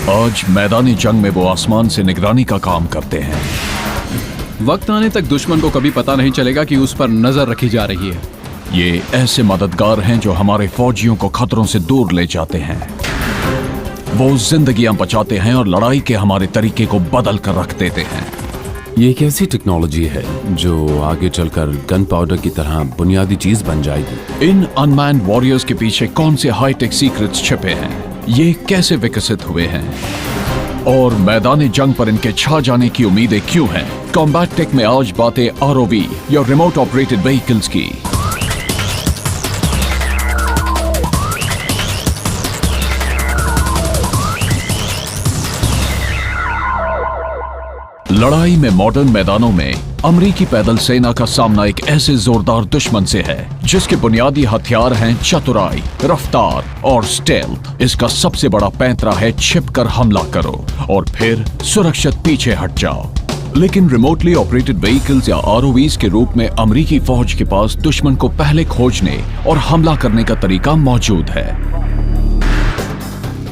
आज मैदानी जंग में वो आसमान से निगरानी का काम करते हैं। वक्त आने तक दुश्मन को कभी पता नहीं चलेगा कि उस पर नजर रखी जा रही है। ये ऐसे मददगार हैं जो हमारे फौजियों को खतरों से दूर ले जाते हैं। वो जिंदगियां बचाते हैं और लड़ाई के हमारे तरीके को बदल कर रख देते हैं। ये एक ऐसी टेक्नोलॉजी है जो आगे चलकर गन पाउडर की तरह बुनियादी चीज बन जाएगी। इन अनमैन्ड वॉरियर्स के पीछे कौन से हाईटेक सीक्रेट्स छिपे हैं, ये कैसे विकसित हुए हैं और मैदानी जंग पर इनके छा जाने की उम्मीदें क्यों हैं? कॉम्बैट टेक में आज बातें आरओवी या रिमोट ऑपरेटेड व्हीकल्स की। लड़ाई में मॉडर्न मैदानों में अमेरिकी पैदल सेना का सामना एक ऐसे जोरदार दुश्मन से है जिसके बुनियादी हथियार हैं चतुराई, रफ्तार और स्टेल्थ। इसका सबसे बड़ा पैंतरा है छिपकर हमला करो और फिर सुरक्षित पीछे हट जाओ। लेकिन रिमोटली ऑपरेटेड व्हीकल्स या आरओवीज के रूप में अमेरिकी फौज के पास दुश्मन को पहले खोजने और हमला करने का तरीका मौजूद है।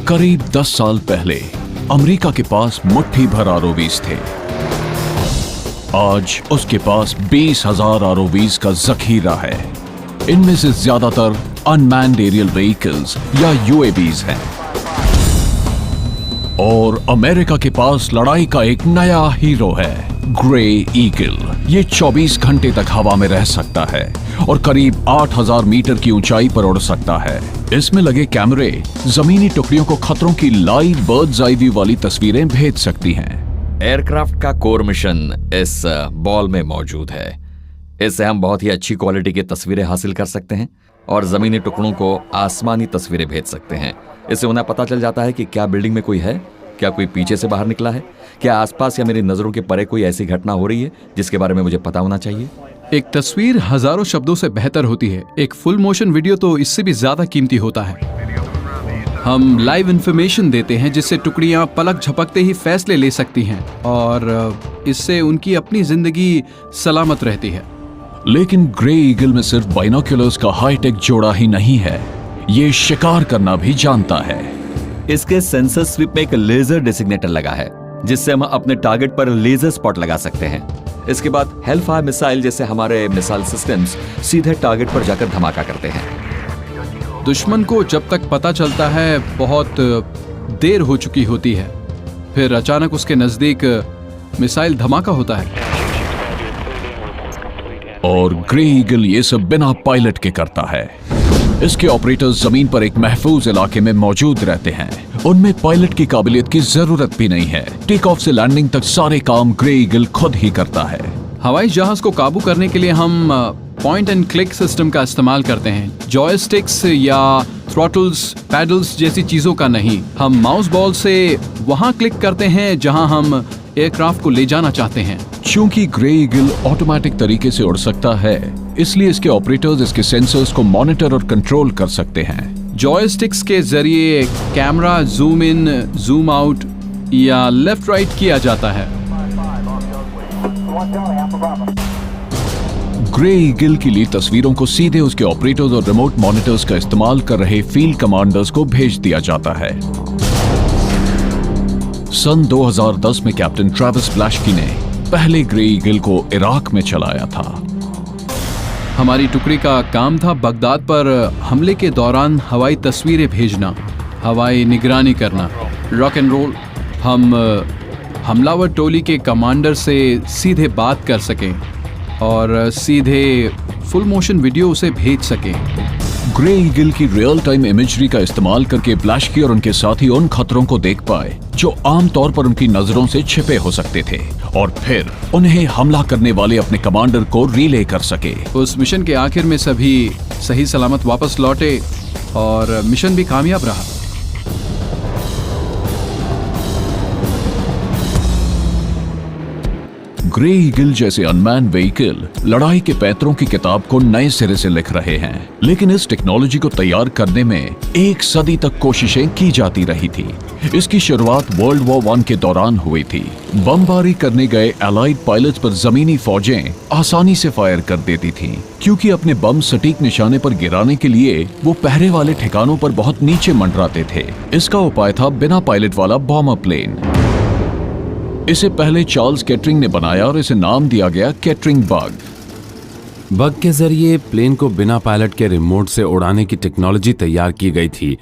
करीब 10 साल पहले अमेरिका के पास मुट्ठी भर आरओवीज थे। आज उसके पास 20,000 आरओवीज का जखीरा है। इनमें से ज्यादातर अनमैन्ड एरियल व्हीकल्स या यूएवीज हैं। और अमेरिका के पास लड़ाई का एक नया हीरो है, ग्रे ईगल। ये 24 घंटे तक हवा में रह सकता है और करीब 8,000 मीटर की ऊंचाई पर उड़ सकता है। इसमें लगे कैमरे जमीनी टुकड़ियों को खतरों की लाइव बर्ड्स आई व्यू वाली तस्वीरें भेज सकती हैं। एयरक्राफ्ट का कोर मिशन इस बॉल में मौजूद है। इससे हम बहुत ही अच्छी क्वालिटी की तस्वीरें हासिल कर सकते हैं और जमीनी टुकड़ों को आसमानी तस्वीरें भेज सकते हैं। इससे उन्हें पता चल जाता है कि क्या बिल्डिंग में कोई है, क्या कोई पीछे से बाहर निकला है, क्या आसपास या मेरी नजरों के परे कोई ऐसी घटना हो रही है जिसके बारे में मुझे पता होना चाहिए। एक तस्वीर हजारों शब्दों से बेहतर होती है। एक फुल मोशन वीडियो तो इससे भी ज्यादा कीमती होता है। हम लाइव इंफॉर्मेशन देते हैं जिससे टुकड़ियां पलक झपकते ही फैसले ले सकती हैं और इससे उनकी अपनी जिंदगी सलामत रहती है। लेकिन ग्रे ईगल में सिर्फ बाइनोक्यूलर्स का हाईटेक जोड़ा ही नहीं है, ये शिकार करना भी जानता है। इसके सेंसर स्विप में एक लेजर डेसिग्नेटर लगा है जिससे हम अपने टारगेट पर लेजर स्पॉट लगा सकते हैं। इसके बाद हेलफायर मिसाइल जैसे हमारे मिसाइल सिस्टम्स सीधे टारगेट पर जाकर धमाका करते हैं। दुश्मन को जब तक पता चलता है बहुत देर हो चुकी होती है, फिर अचानक उसके नजदीक मिसाइल धमाका होता है। और ग्रे ईगल ये सब बिना पायलट के करता है। इसके ऑपरेटर्स जमीन पर एक महफूज इलाके में मौजूद रहते हैं। उनमें पायलट की काबिलियत की जरूरत भी नहीं है। टेक ऑफ से लैंडिंग तक सारे काम ग्रे ईगल खुद ही करता है। हवाई जहाज को काबू करने के लिए हम पॉइंट एंड क्लिक सिस्टम का इस्तेमाल करते हैं। जॉयस्टिक्स या थ्रॉटल्स, पैडल्स जैसी चीजों का नहीं। हम माउस बॉल से वहां क्लिक करते हैं जहां हम एयरक्राफ्ट को ले जाना चाहते हैं। चूंकि ग्रे ईगल ऑटोमेटिक तरीके से उड़ सकता है, इसलिए इसके ऑपरेटर्स इसके सेंसर्स को मॉनिटर और कंट्रोल कर सकते हैं। जॉयस्टिक्स के जरिए camera zoom in, zoom out या लेफ्ट राइट किया जाता है। ग्रे ईगल की ली तस्वीरों को सीधे उसके ऑपरेटर्स और रिमोट मॉनिटर्स का इस्तेमाल कर रहे फील्ड कमांडर्स को भेज दिया जाता है। सन 2010 में कैप्टन ट्रेविस ब्लैशकी ने पहले ग्रे ईगल को इराक में चलाया था। हमारी टुकड़ी का काम था बगदाद पर हमले के दौरान हवाई तस्वीरें भेजना, हवाई निगरानी करना, रॉक एंड रोल। हम हमलावर टोली के कमांडर से सीधे बात कर सकें और सीधे फुल मोशन वीडियो उसे भेज सकें। ग्रे ईगल की रियल टाइम इमेजरी का इस्तेमाल करके ब्लैशकी और उनके साथी उन खतरों को देख पाए जो आमतौर पर उनकी नजरों से छिपे हो सकते थे और फिर उन्हें हमला करने वाले अपने कमांडर को रिले कर सके। उस मिशन के आखिर में सभी सही सलामत वापस लौटे और मिशन भी कामयाब रहा। ग्रे ईगल जैसे अनमैन व्हीकल लड़ाई के पैतरों की किताब को नए सिरे से लिख रहे हैं, लेकिन इस टेक्नोलॉजी को तैयार करने में 1 सदी तक कोशिशें की जाती रही थी। इसकी शुरुआत वर्ल्ड वॉर 1 के दौरान हुई थी। बमबारी करने गए एलाइड पायलट्स पर जमीनी फौजें आसानी से फायर कर देती थीं, क्योंकि अपने बम सटीक निशाने पर गिराने के लिए वो पहरे वाले ठिकानों पर बहुत नीचे मंडराते थे। इसका उपाय था बिना पायलट वाला बॉम्बर प्लेन। इसे पहले चार्ल्स केटरिंग ने बनाया और इसे नाम दिया गया केटरिंग बग। बग के जरिए प्लेन को बिना पायलट के रिमोट से उड़ाने की टेक्नोलॉजी तैयार की गई थी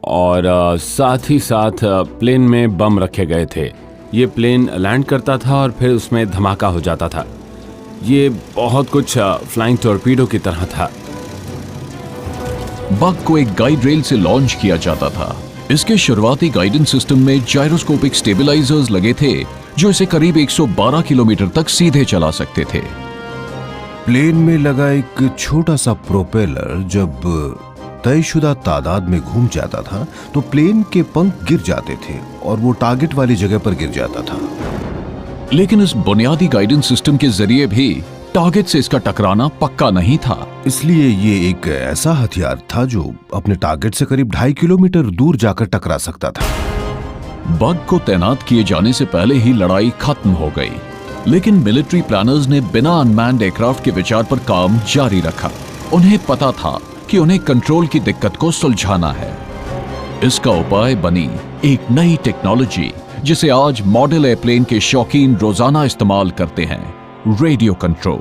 और साथ ही साथ प्लेन में बम रखे गए थे। ये प्लेन लैंड करता था और फिर उसमें धमाका हो जाता था। ये बहुत कुछ फ्लाइंग टॉर्पीडो की तरह था। बग को एक गाइड रेल से लॉन्च किया जाता था। इसके शुरुआती गाइडेंस सिस्टम में जायरोस्कोपिक स्टेबलाइजर्स लगे थे जो इसे करीब 112 किलोमीटर तक सीधे चला सकते थे। प्लेन में लगा एक छोटा सा प्रोपेलर जब तयशुदा तादाद में घूम जाता था तो प्लेन के पंख गिर जाते थे और वो टारगेट वाली जगह पर गिर जाता था। लेकिन इस बुनियादी गाइडेंस सिस्टम के जरिए भी टारगेट से इसका टकराना पक्का नहीं था। इसलिए ये एक ऐसा हथियार था जो अपने टारगेट से करीब 2.5 किलोमीटर दूर जाकर टकरा सकता था। बग को तैनात किए जाने से पहले ही लड़ाई खत्म हो गई, लेकिन मिलिट्री प्लानर्स ने बिना अनमैन्ड एयरक्राफ्ट के विचार पर काम जारी रखा। उन्हें पता था कि उन्हें कंट्रोल की दिक्कत को सुलझाना है। इसका उपाय बनी एक नई टेक्नोलॉजी जिसे आज मॉडल एयरप्लेन के शौकीन रोजाना इस्तेमाल करते हैं, radio control.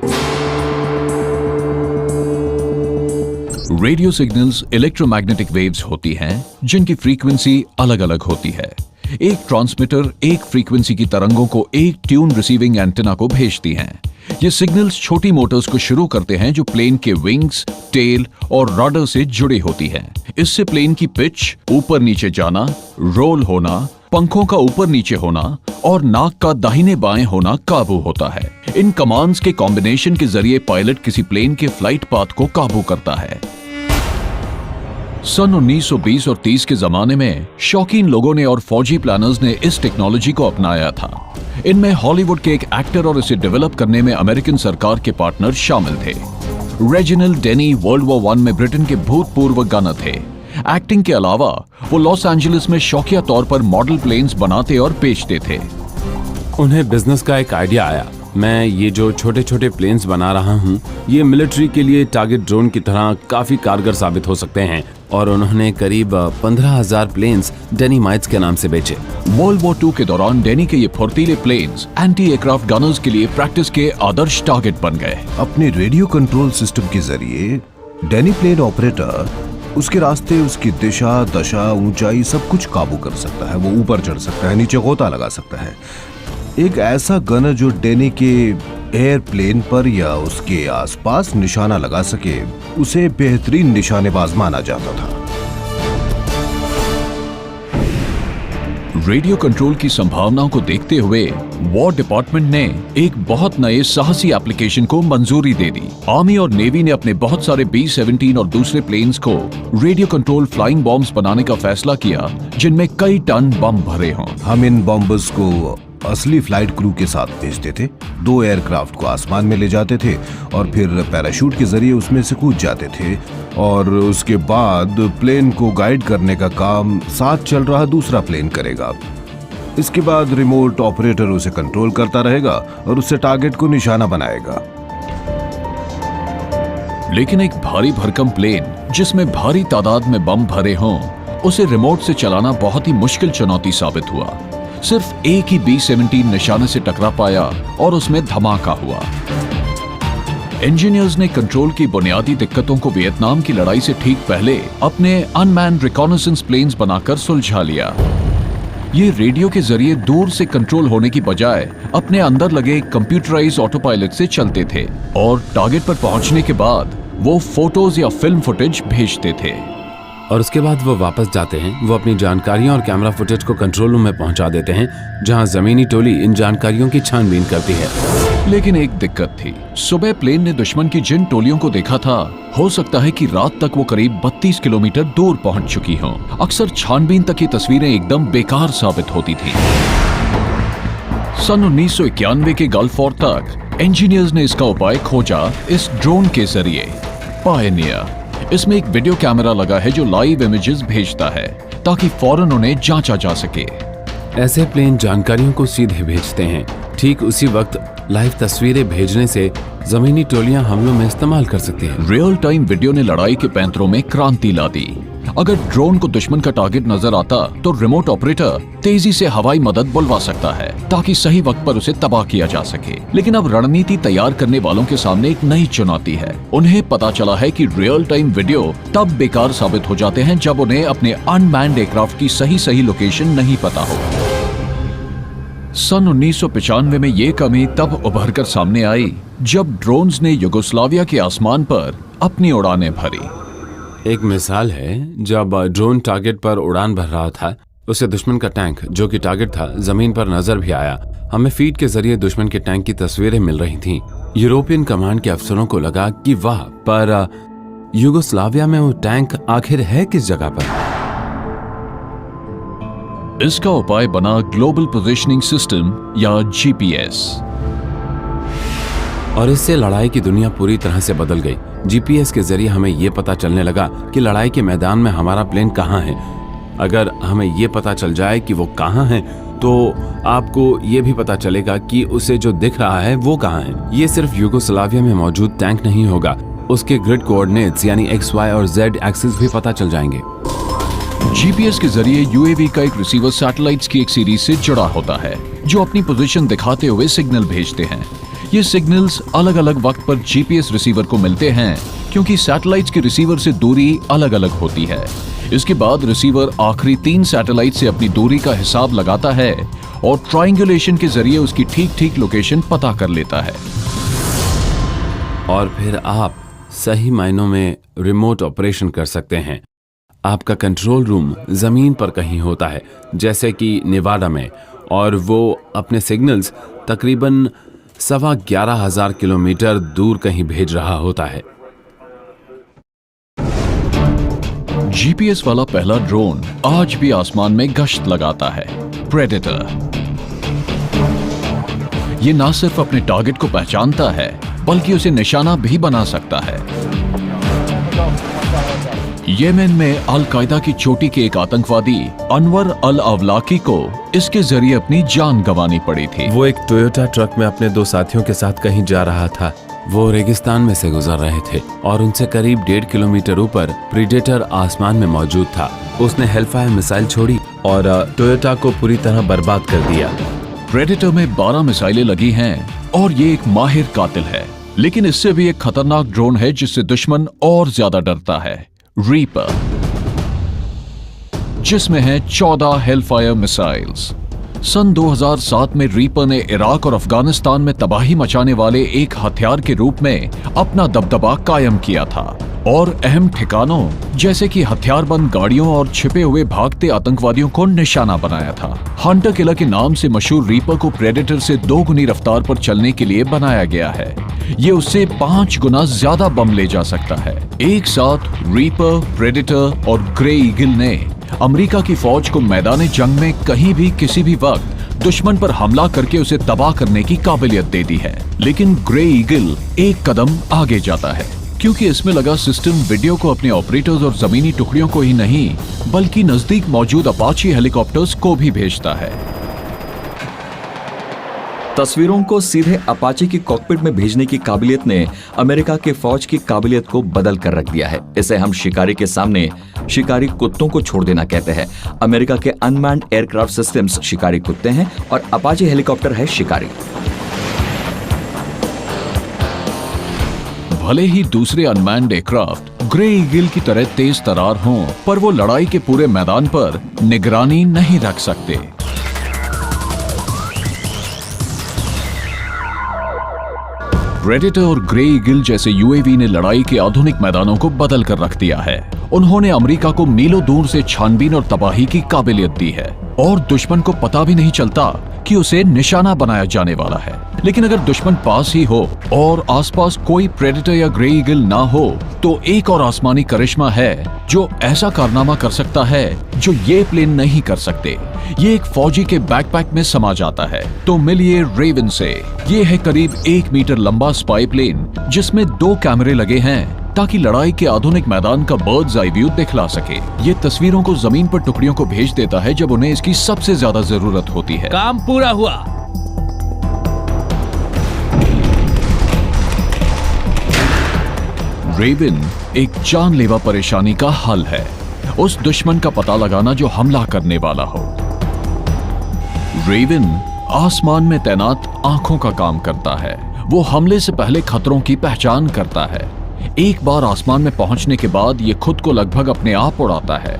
Radio signals electromagnetic waves होती हैं जिनकी फ्रीक्वेंसी अलग अलग होती है। एक ट्रांसमीटर एक फ्रीक्वेंसी की तरंगों को एक ट्यून रिसीविंग एंटेना को भेजती हैं। ये सिग्नल्स छोटी मोटर्स को शुरू करते हैं जो प्लेन के विंग्स, टेल और रडर से जुड़ी होती हैं। इससे प्लेन की पिच, ऊपर नीचे जाना, रोल होना, पंखों का ऊपर नीचे होना और नाक का दाहिने बाएं होना काबू होता है। इन कमांड्स के कॉम्बिनेशन के जरिए पायलट किसी प्लेन के फ्लाइट पाथ को काबू करता है। सन 1920 और 30 के जमाने में शौकीन लोगों ने और फौजी प्लानर्स ने इस टेक्नोलॉजी को अपनाया था। इनमें हॉलीवुड के एक एक्टर और इसे डेवलप करने में अमेरिकन सरकार के पार्टनर शामिल थे। रेजिनाल्ड डेनी वर्ल्ड वॉर 1 में ब्रिटेन के भूतपूर्व गनर थे। एक्टिंग के अलावा वो लॉस एंजलिस में शौकिया तौर पर मॉडल प्लेन्स बनाते और बेचते थे। उन्हें बिजनेस का एक आइडिया आया। मैं ये जो छोटे छोटे प्लेन्स बना रहा हूँ ये मिलिट्री के लिए टारगेट ड्रोन की तरह काफी कारगर साबित हो सकते हैं और उन्होंने करीब 15,000 प्लेन्स डेनी माइट्स के नाम से बेचे। वर्ल्ड वॉर 2 के दौरान डेनी के ये फुर्तीले प्लेन्स एंटी एयरक्राफ्ट गनर्स के लिए प्रैक्टिस के आदर्श टारगेट बन गए। अपने रेडियो कंट्रोल सिस्टम के जरिए डेनी प्लेन ऑपरेटर उसके रास्ते, उसकी दिशा, दशा, ऊंचाई सब कुछ काबू कर सकता है। वो ऊपर चढ़ सकता है, नीचे गोता लगा सकता है। एक ऐसा गनर जो डेनी के एयरप्लेन पर या उसके आसपास निशाना लगा सके उसे बेहतरीन निशानेबाज माना जाता था। रेडियो कंट्रोल की संभावनाओं को देखते हुए वॉर डिपार्टमेंट ने एक बहुत नए साहसी एप्लीकेशन को मंजूरी दे दी। आर्मी और नेवी ने अपने बहुत सारे B-17 और दूसरे प्लेन्स को रेडियो कंट्रोल फ्लाइंग बॉम्ब्स बनाने का फैसला किया जिनमें कई टन बम भरे हों। हम इन बॉम्बर्स को असली फ्लाइट क्रू के साथ भेजते थे। 2 एयरक्राफ्ट को आसमान में ले जाते थे और फिर पैराशूट के जरिए उसमें से कूद जाते थे और उसके बाद प्लेन को गाइड करने का काम साथ चल रहा दूसरा प्लेन करेगा। इसके बाद रिमोट ऑपरेटर उसे कंट्रोल करता रहेगा और उससे टारगेट को निशाना बनाएगा। लेकिन एक भारी भरकम प्लेन जिसमें भारी तादाद में बम भरे हों, उसे रिमोट से चलाना बहुत ही मुश्किल चुनौती साबित हुआ। सिर्फ एक ही B-17 निशाने से टकरा पाया और उसमें धमाका हुआ। इंजीनियर्स ने कंट्रोल की बुनियादी दिक्कतों को वियतनाम की लड़ाई से ठीक पहले अपने अनमैन्ड रिकॉनेसेंस प्लेन्स बनाकर सुलझा लिया। ये रेडियो के जरिए दूर से कंट्रोल होने की बजाय अपने अंदर लगे कंप्यूटराइज्ड ऑटो पायलट से चलते थे और टारगेट पर पहुंचने के बाद वो फोटोज या फिल्म फुटेज भेजते थे और उसके बाद वो वापस जाते हैं। वो अपनी जानकारियां और कैमरा फुटेज को कंट्रोल रूम में पहुंचा देते हैं जहां जमीनी टोली इन जानकारियों की छानबीन करती है। लेकिन एक दिक्कत थी। सुबह प्लेन ने दुश्मन की जिन टोलियों को देखा था, हो सकता है कि रात तक वो करीब 32 किलोमीटर दूर पहुंच चुकी हों। अक्सर छानबीन तक ये तस्वीरें एकदम बेकार साबित होती थी। सन 1991 के गल्फ वॉर तक इंजीनियर्स ने इसका उपाय खोजा इस ड्रोन के जरिए, पायनियर। इसमें एक वीडियो कैमरा लगा है जो लाइव इमेजेस भेजता है ताकि फौरन उन्हें जांचा जा सके। ऐसे प्लेन जानकारियों को सीधे भेजते हैं। ठीक उसी वक्त लाइव तस्वीरें भेजने से जमीनी टोलियां हमलों में इस्तेमाल कर सकती हैं। रियल टाइम वीडियो ने लड़ाई के पैंतरों में क्रांति ला दी। अगर ड्रोन को दुश्मन का टारगेट नजर आता तो रिमोट ऑपरेटर तेजी से हवाई मदद बुलवा सकता है ताकि सही वक्त पर उसे तबाह किया जा सके। लेकिन अब रणनीति तैयार करने वालों के सामने एक नई चुनौती है। उन्हें पता चला है कि रियल टाइम वीडियो तब बेकार साबित हो जाते हैं जब उन्हें अपने अनमैन्ड एयरक्राफ्ट की सही लोकेशन नहीं पता हो। सन 1995 में ये कमी तब उभर कर सामने आई जब ड्रोन्स ने युगोस्लाविया के आसमान पर अपनी उड़ानें भरी। एक मिसाल है, जब ड्रोन टारगेट पर उड़ान भर रहा था, उसे दुश्मन का टैंक जो कि टारगेट था जमीन पर नजर भी आया। हमें फीड के जरिए दुश्मन के टैंक की तस्वीरें मिल रही थीं। यूरोपियन कमांड के अफसरों को लगा कि वाह, पर युगोस्लाविया में वो टैंक आखिर है किस जगह पर? इसका उपाय बना ग्लोबल पोजिशनिंग सिस्टम या जीपीएस, और इससे लड़ाई की दुनिया पूरी तरह से बदल गई। जीपीएस के जरिए हमें ये पता चलने लगा कि लड़ाई के मैदान में हमारा प्लेन कहाँ है। अगर हमें ये पता चल जाए कि वो कहाँ है तो आपको ये भी पता चलेगा कि उसे जो दिख रहा है वो कहाँ है। ये सिर्फ युगोस्लाविया में मौजूद टैंक नहीं होगा, उसके ग्रिड कोऑर्डिनेट्स यानी एक्स, वाई और जेड एक्सिस भी पता चल जाएंगे। जीपीएस के जरिए यूएवी का एक रिसीवर सैटेलाइट्स की एक सीरीज से जुड़ा होता है जो अपनी पोजीशन दिखाते हुए सिग्नल भेजते हैं। ये सिग्नल्स अलग अलग वक्त पर जीपीएस रिसीवर को मिलते हैं क्योंकि सैटेलाइट्स के रिसीवर से दूरी अलग अलग होती है। इसके बाद रिसीवर आखिरी 3 सैटेलाइट से अपनी दूरी का हिसाब लगाता है और ट्रायंगुलेशन के जरिए उसकी ठीक लोकेशन पता कर लेता है। और फिर आप सही मायनों में रिमोट ऑपरेशन कर सकते हैं। आपका कंट्रोल रूम जमीन पर कहीं होता है, जैसे कि नेवाडा में, और वो अपने सिग्नल्स तकरीबन 11,500 किलोमीटर दूर कहीं भेज रहा होता है। जीपीएस वाला पहला ड्रोन आज भी आसमान में गश्त लगाता है, प्रेडेटर। ये ना सिर्फ अपने टारगेट को पहचानता है बल्कि उसे निशाना भी बना सकता है। येमेन में अल कायदा की चोटी के एक आतंकवादी अनवर अल अवलाकी को इसके जरिए अपनी जान गंवानी पड़ी थी। वो एक टोयोटा ट्रक में अपने 2 साथियों के साथ कहीं जा रहा था। वो रेगिस्तान में से गुजर रहे थे और उनसे करीब 1.5 किलोमीटर ऊपर प्रीडेटर आसमान में मौजूद था। उसने हेलफायर मिसाइल छोड़ी और टोयोटा को पूरी तरह बर्बाद कर दिया। प्रेडेटर में 12 मिसाइलें लगी हैं और ये एक माहिर कातिल है। लेकिन इससे भी एक खतरनाक ड्रोन है जिससे दुश्मन और ज्यादा डरता है, रीपर, जिसमें है 14 हेलफायर मिसाइल्स। सन 2007 में रीपर ने इराक और अफगानिस्तान में तबाही मचाने वाले एक हथियार के रूप में अपना दबदबा कायम किया था और अहम ठिकानों जैसे कि हथियारबंद गाड़ियों और छिपे हुए भागते आतंकवादियों को निशाना बनाया था। हंटर किलर के नाम से मशहूर रीपर को प्रेडेटर से 2 गुनी रफ्तार पर चलने के लिए बनाया गया है। ये उससे 5 गुना ज्यादा बम ले जा सकता है। एक साथ रीपर, प्रेडेटर और ग्रे ईगल ने अमेरिका की फौज को मैदान जंग में कहीं भी किसी भी वक्त दुश्मन पर हमला करके उसे तबाह करने की काबिलियत दे दी है। लेकिन ग्रे ईगल एक कदम आगे जाता है क्योंकि इसमें लगा सिस्टम वीडियो को अपने ऑपरेटर्स और जमीनी टुकड़ियों को ही नहीं बल्कि नजदीक मौजूद अपाची हेलीकॉप्टर्स को भी भेजता है। तस्वीरों को सीधे अपाची की कॉकपिट में भेजने की काबिलियत ने अमेरिका के फौज की काबिलियत को बदल कर रख दिया है। इसे हम शिकारी के सामने शिकारी कुत्तों को छोड़ देना कहते हैं। अमेरिका के अनमैन्ड एयरक्राफ्ट सिस्टम्स शिकारी कुत्ते हैं और अपाची हेलीकॉप्टर है शिकारी। भले ही दूसरे अनमैन्ड एयरक्राफ्ट ग्रे ईगल की तरह तेज तरार हों, पर वो लड़ाई के पूरे मैदान पर निगरानी नहीं रख सकते। प्रेडेटर और ग्रे ईगल जैसे यूएवी ने लड़ाई के आधुनिक मैदानों को बदल कर रख दिया है। उन्होंने अमेरिका को मीलों दूर से छानबीन और तबाही की काबिलियत दी है और दुश्मन को पता भी नहीं चलता कि उसे निशाना बनाया जाने वाला है। लेकिन अगर दुश्मन पास ही हो और आसपास कोई प्रेडेटर या ग्रे ईगल ना हो तो एक और आसमानी करिश्मा है जो ऐसा कारनामा कर सकता है जो ये प्लेन नहीं कर सकते। ये एक फौजी के बैकपैक में समा जाता है। तो मिलिए रेवन से। ये है करीब 1 मीटर लंबा स्पाई प्लेन जिसमें 2 कैमरे लगे हैं ताकि लड़ाई के आधुनिक मैदान का बर्ड्स आई व्यू दिखला सके। ये तस्वीरों को जमीन पर टुकड़ियों को भेज देता है जब उन्हें इसकी सबसे ज्यादा जरूरत होती है। काम पूरा हुआ। रेवन एक जानलेवा परेशानी का हल है, उस दुश्मन का पता लगाना जो हमला करने वाला हो। रेवन आसमान में तैनात आंखों का काम करता है। वो हमले से पहले खतरों की पहचान करता है। एक बार आसमान में पहुंचने के बाद ये खुद को लगभग अपने आप उड़ाता है।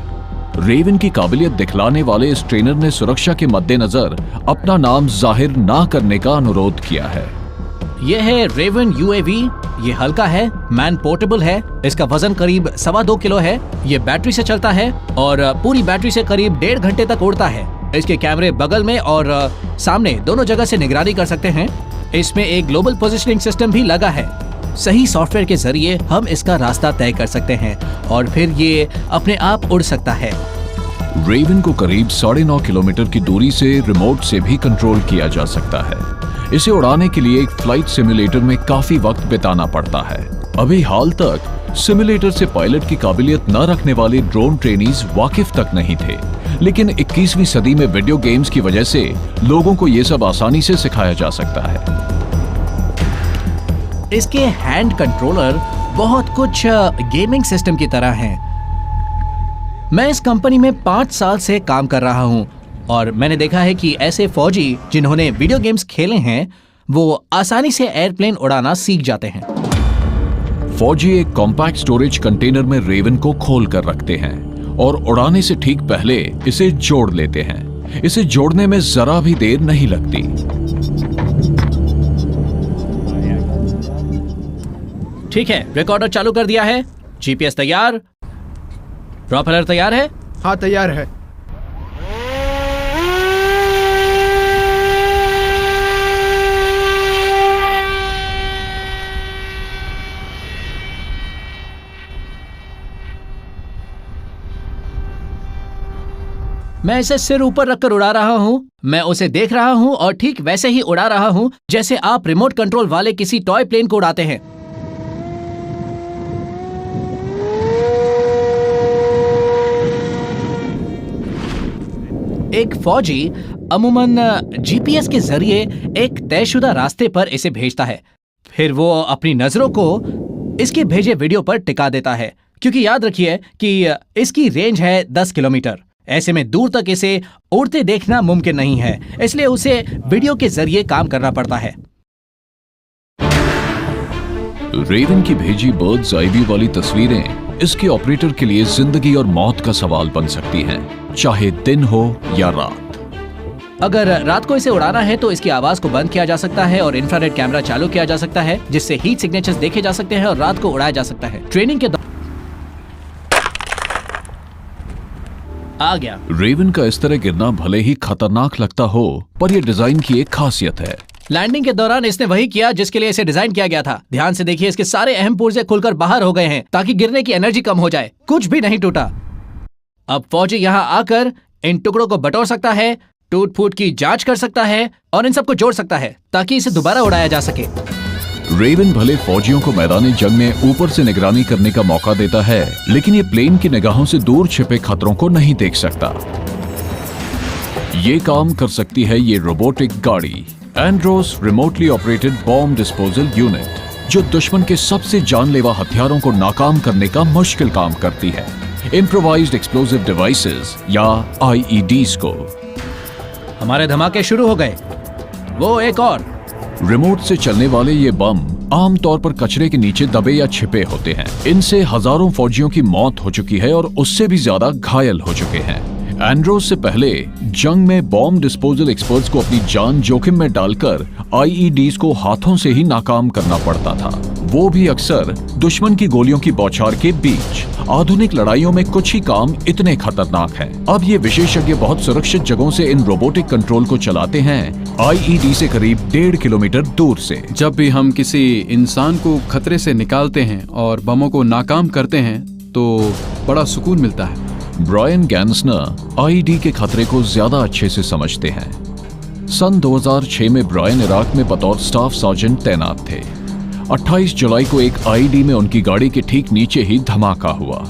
रेवन की काबिलियत दिखलाने वाले इस ट्रेनर ने सुरक्षा के मद्देनजर अपना नाम जाहिर ना करने का अनुरोध किया है। यह है रेवन यूएवी। ये हल्का है, मैन पोर्टेबल है। इसका वजन करीब 2.25 किलो है। ये बैटरी से चलता है और पूरी बैटरी से करीब 1.5 घंटे तक उड़ता है। इसके कैमरे बगल में और सामने दोनों जगह से निगरानी कर सकते हैं। इसमें एक ग्लोबल पोजिशनिंग सिस्टम भी लगा है। सही सॉफ्टवेयर के जरिए हम इसका रास्ता तय कर सकते हैं और फिर ये अपने आप उड़ सकता है। रेवन को करीब 9.5 किलोमीटर की दूरी से रिमोट से भी कंट्रोल किया जा सकता है। इसे उड़ाने के लिए एक फ्लाइट सिमुलेटर में काफी वक्त बिताना पड़ता है। अभी हाल तक सिमुलेटर से पायलट की काबिलियत न रखने वाले ड्रोन ट्रेनीज वाकिफ तक नहीं थे, लेकिन 21वीं सदी में वीडियो गेम्स की वजह से लोगों को ये सब आसानी से सिखाया जा सकता है। इसके हैंड कंट्रोलर बहुत कुछ गेमिंग सिस्टम की तरह हैं। मैं इस कंपनी में 5 साल से काम कर रहा हूं और मैंने देखा है कि ऐसे फौजी जिन्होंने वीडियो गेम्स खेले हैं वो आसानी से एयरप्लेन उड़ाना सीख जाते हैं। फौजी एक कॉम्पैक्ट स्टोरेज कंटेनर में रेवन को खोल कर रखते हैं और उड़ाने से ठीक पहले इसे जोड़ लेते हैं। इसे जोड़ने में जरा भी देर नहीं लगती। ठीक है, रिकॉर्डर चालू कर दिया है। जीपीएस तैयार। प्रोपेलर तैयार है? हाँ, तैयार है। मैं इसे सिर ऊपर रखकर उड़ा रहा हूं। मैं उसे देख रहा हूं और ठीक वैसे ही उड़ा रहा हूं जैसे आप रिमोट कंट्रोल वाले किसी टॉय प्लेन को उड़ाते हैं। एक फौजी अमूमन जीपीएस के जरिए एक तयशुदा रास्ते पर इसे भेजता है। फिर वो अपनी नजरों को इसके भेजे वीडियो पर टिका देता है, क्योंकि याद रखिए कि इसकी रेंज है 10 किलोमीटर। ऐसे में दूर तक इसे उड़ते देखना मुमकिन नहीं है, इसलिए उसे वीडियो के जरिए काम करना पड़ता है। रेवन की भेजी बर्ड्स आई व्यू वाली तस्वीरें इसके ऑपरेटर के लिए जिंदगी और मौत का सवाल बन सकती हैं, चाहे दिन हो या रात। अगर रात को इसे उड़ाना है तो इसकी आवाज को बंद किया जा सकता है और इंफ्रारेड कैमरा चालू किया जा सकता है, जिससे हीट सिग्नेचर्स देखे जा सकते हैं और रात को उड़ाया जा सकता है। ट्रेनिंग के आ गया। रेवन का इस तरह गिरना भले ही खतरनाक लगता हो, पर यह डिजाइन की एक खासियत है। लैंडिंग के दौरान इसने वही किया जिसके लिए इसे डिजाइन किया गया था। ध्यान से देखिए, इसके सारे अहम पुर्जे खुलकर बाहर हो गए हैं ताकि गिरने की एनर्जी कम हो जाए। कुछ भी नहीं टूटा। अब फौजी यहाँ आकर इन टुकड़ों को बटोर सकता है, टूट फूट की जांच कर सकता है और इन सबको जोड़ सकता है ताकि इसे दोबारा उड़ाया जा सके। रेवन भले फौजियों को मैदानी जंग में ऊपर से निगरानी करने का मौका देता है, लेकिन ये प्लेन की निगाहों से दूर छिपे खतरों को नहीं देख सकता। ये काम कर सकती है ये रोबोटिक गाड़ी, Andros remotely operated bomb disposal unit, जो दुश्मन के सबसे जानलेवा हथियारों को नाकाम करने का मुश्किल काम करती है। इम्प्रोवाइज्ड एक्सप्लोसिव डिवाइसेस या आईईडीज को। हमारे धमाके शुरू हो गए। वो एक और। रिमोट से चलने वाले ये बम आमतौर पर कचरे के नीचे दबे या छिपे होते हैं। इनसे हजारों फौजियों की मौत हो चुकी है और उससे भी ज्यादा घायल हो चुके हैं। एंड्रोस से पहले जंग में बॉम्ब डिस्पोजल एक्सपर्ट्स को अपनी जान जोखिम में डालकर आईईडीज को हाथों से ही नाकाम करना पड़ता था, वो भी अक्सर दुश्मन की गोलियों की बौछार के बीच। आधुनिक लड़ाइयों में कुछ ही काम इतने खतरनाक हैं। अब ये विशेषज्ञ बहुत सुरक्षित जगहों से इन रोबोटिक कंट्रोल को चलाते हैं, आईईडी से करीब 1.5 किलोमीटर दूर से। जब भी हम किसी इंसान को खतरे से निकालते हैं और बमों को नाकाम करते हैं तो बड़ा सुकून मिलता है। ब्रायन गैंसनर आईईडी के खतरे को ज्यादा अच्छे से समझते हैं। सन 2006 में ब्रायन इराक में बतौर स्टाफ सार्जेंट तैनात थे। 28 जुलाई को एक आईईडी में उनकी गाड़ी के ठीक नीचे ही धमाका हुआ।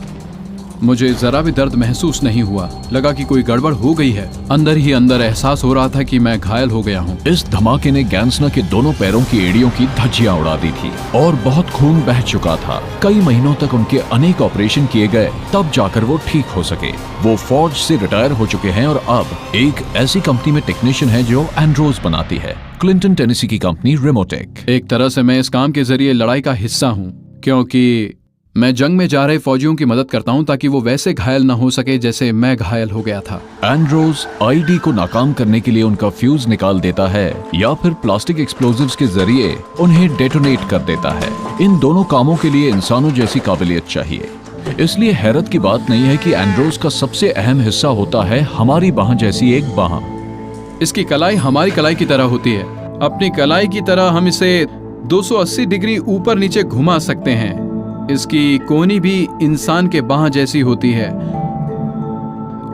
मुझे जरा भी दर्द महसूस नहीं हुआ, लगा कि कोई गड़बड़ हो गई है। अंदर ही अंदर एहसास हो रहा था कि मैं घायल हो गया हूँ। इस धमाके ने गैंसनर के दोनों पैरों की एड़ियों की धज्जियां उड़ा दी थी और बहुत खून बह चुका था। कई महीनों तक उनके अनेक ऑपरेशन किए गए, तब जाकर वो ठीक हो सके। वो फौज से रिटायर हो चुके हैं और अब एक ऐसी कंपनी में टेक्नीशियन है जो एंड्रोस बनाती है, क्लिंटन टेनेसी की कंपनी रिमोटेक। एक तरह से मैं इस काम के जरिए लड़ाई का हिस्सा हूँ, क्योंकि मैं जंग में जा रहे फौजियों की मदद करता हूं ताकि वो वैसे घायल न हो सके जैसे मैं घायल हो गया था। एंड्रोस आईडी को नाकाम करने के लिए उनका फ्यूज निकाल देता है या फिर प्लास्टिक एक्सप्लोजिव्स के जरिए उन्हें डेटोनेट कर देता है। इन दोनों कामों के लिए इंसानों जैसी काबिलियत चाहिए। इसलिए हैरत की बात नहीं है कि एंड्रोस का सबसे अहम हिस्सा होता है हमारी बाह जैसी एक बाह। इसकी कलाई हमारी कलाई की तरह होती है। अपनी कलाई की तरह हम इसे 280 डिग्री ऊपर नीचे घुमा सकते हैं। इसकी कोनी भी इंसान के बाह जैसी होती है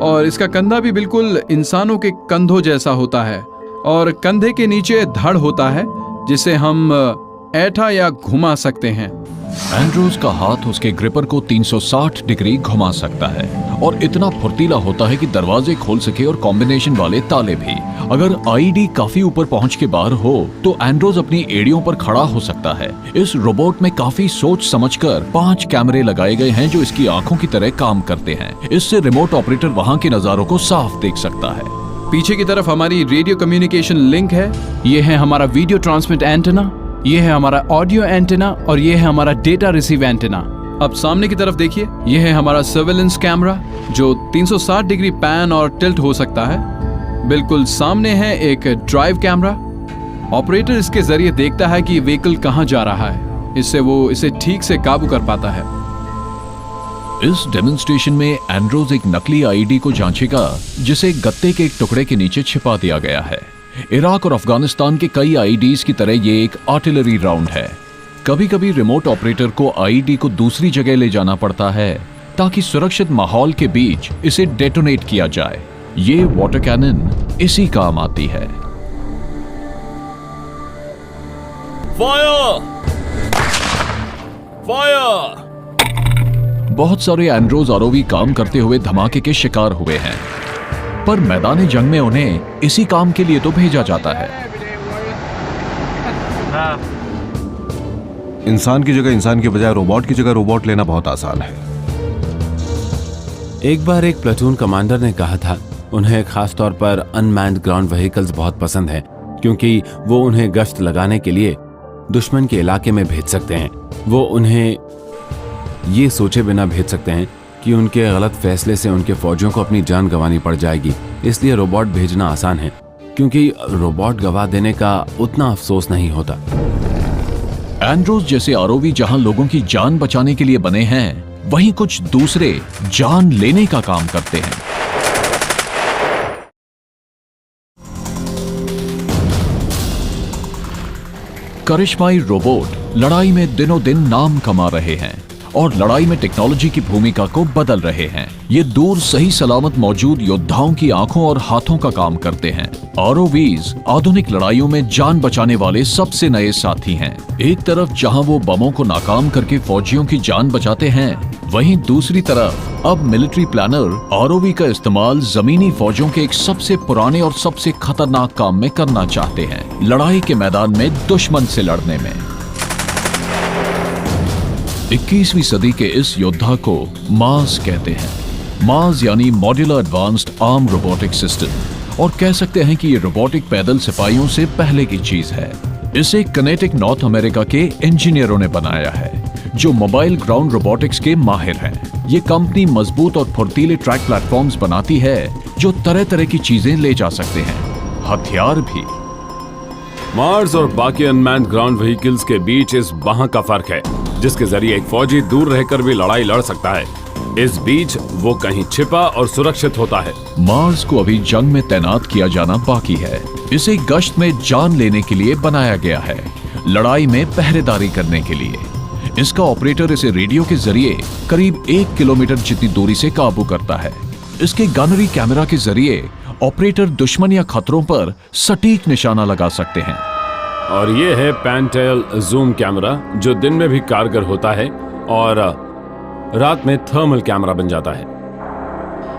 और इसका कंधा भी बिल्कुल इंसानों के कंधों जैसा होता है और कंधे के नीचे धड़ होता है जिसे हम ऐठा या घुमा सकते हैं। एंड्रोस का हाथ उसके ग्रिपर को 360 डिग्री घुमा सकता है और इतना फुर्तीला होता है कि दरवाजे खोल सके और कॉम्बिनेशन वाले ताले भी। अगर आईडी काफी ऊपर पहुंच के बाहर हो तो एंड्रोस अपनी एड़ियों पर खड़ा हो सकता है। इस रोबोट में काफी सोच समझकर 5 कैमरे लगाए गए हैं जो इसकी आंखों की तरह काम करते हैं। इससे रिमोट ऑपरेटर वहां के नजारों को साफ देख सकता है। पीछे की तरफ हमारी रेडियो कम्युनिकेशन लिंक है। ये है हमारा वीडियो ट्रांसमिट एंटेना, ये है हमारा ऑडियो एंटेना और ये है हमारा डेटा रिसीव एंटेना। अब सामने की तरफ देखिए, ये है हमारा सर्वेलेंस कैमरा जो 360 डिग्री पैन और टिल्ट हो सकता है। बिल्कुल सामने है एक ड्राइव कैमरा। ऑपरेटर इसके जरिए देखता है कि व्हीकल कहां जा रहा है, इससे वो इसे ठीक से काबू कर पाता है। इस डेमोन्स्ट्रेशन में एंड्रोस एक नकली आईडी को जांचेगा जिसे गत्ते के एक टुकड़े के नीचे छिपा दिया गया है। इराक और अफगानिस्तान के कई आईडीज की तरह ये एक आर्टिलरी राउंड है। कभी कभी रिमोट ऑपरेटर को आईडी को दूसरी जगह ले जाना पड़ता है ताकि सुरक्षित माहौल के बीच इसे डेटोनेट किया जाए। ये वाटर कैनन इसी काम आती है। फायर! फायर! बहुत सारे एंड्रोस आरओवी काम करते हुए धमाके के शिकार हुए हैं, पर मैदानी जंग में उन्हें इसी काम के लिए तो भेजा जाता है। इंसान की जगह इंसान के बजाय रोबोट की जगह रोबोट लेना बहुत आसान है। एक बार एक प्लेटून कमांडर ने कहा था उन्हें खास तौर पर अनमैन्ड ग्राउंड व्हीकल्स बहुत पसंद है क्योंकि वो उन्हें गश्त लगाने के लिए दुश्मन के इलाके में भेज सकते हैं। वो उन्हें ये सोचे बिना भेज सकते हैं कि उनके गलत फैसले से उनके फौजियों को अपनी जान गंवानी पड़ जाएगी। इसलिए रोबोट भेजना आसान है क्योंकि रोबोट गवा देने का उतना अफसोस नहीं होता। एंड्रोस जैसे आरओवी जहां लोगों की जान बचाने के लिए बने हैं, वहीं कुछ दूसरे जान लेने का काम करते हैं। करिश्माई रोबोट लड़ाई में दिनों दिन नाम कमा रहे हैं और लड़ाई में टेक्नोलॉजी की भूमिका को बदल रहे हैं। ये दूर सही सलामत मौजूद योद्धाओं की आंखों और हाथों का काम करते हैं। आरओवीज आधुनिक लड़ाइयों में जान बचाने वाले सबसे नए साथी हैं। एक तरफ जहां वो बमों को नाकाम करके फौजियों की जान बचाते हैं, वहीं दूसरी तरफ अब मिलिट्री प्लानर आरओवी का इस्तेमाल जमीनी फौजों के एक सबसे पुराने और सबसे खतरनाक काम में करना चाहते हैं, लड़ाई के मैदान में दुश्मन से लड़ने में। 21वीं सदी के इस योद्धा को माज कहते हैं। माज यानी modular advanced arm robotic system, और कह सकते हैं कि ये रोबोटिक पैदल सिपाहियों से पहले की चीज है। इसे किनेटिक नॉर्थ अमेरिका के इंजीनियरों ने बनाया है जो मोबाइल ग्राउंड रोबोटिक्स के माहिर हैं। ये कंपनी मजबूत और फुर्तीले ट्रैक प्लेटफॉर्म्स बनाती है जो तरह तरह की चीजें ले जा सकते हैं, हथियार भी। मार्स और बाकी अनमैन्ड ग्राउंड व्हीकल्स के बीच इस बाह का फर्क है, जिसके जरिए एक फौजी दूर रहकर भी लड़ाई लड़ सकता है। इस बीच वो कहीं छिपा और सुरक्षित होता है। मार्स को अभी जंग में तैनात किया जाना बाकी है। इसे गश्त में जान लेने के लिए बनाया गया है, लड़ाई में पहरेदारी करने के लिए। इसका ऑपरेटर इसे रेडियो के जरिए करीब 1 किलोमीटर जितनी दूरी से काबू करता है। इसके गनरी कैमरा के जरिए ऑपरेटर दुश्मन या खतरों पर सटीक निशाना लगा सकते हैं। और ये है पैनटेल जूम कैमरा, जो दिन में भी कारगर होता है और रात में थर्मल कैमरा बन जाता है।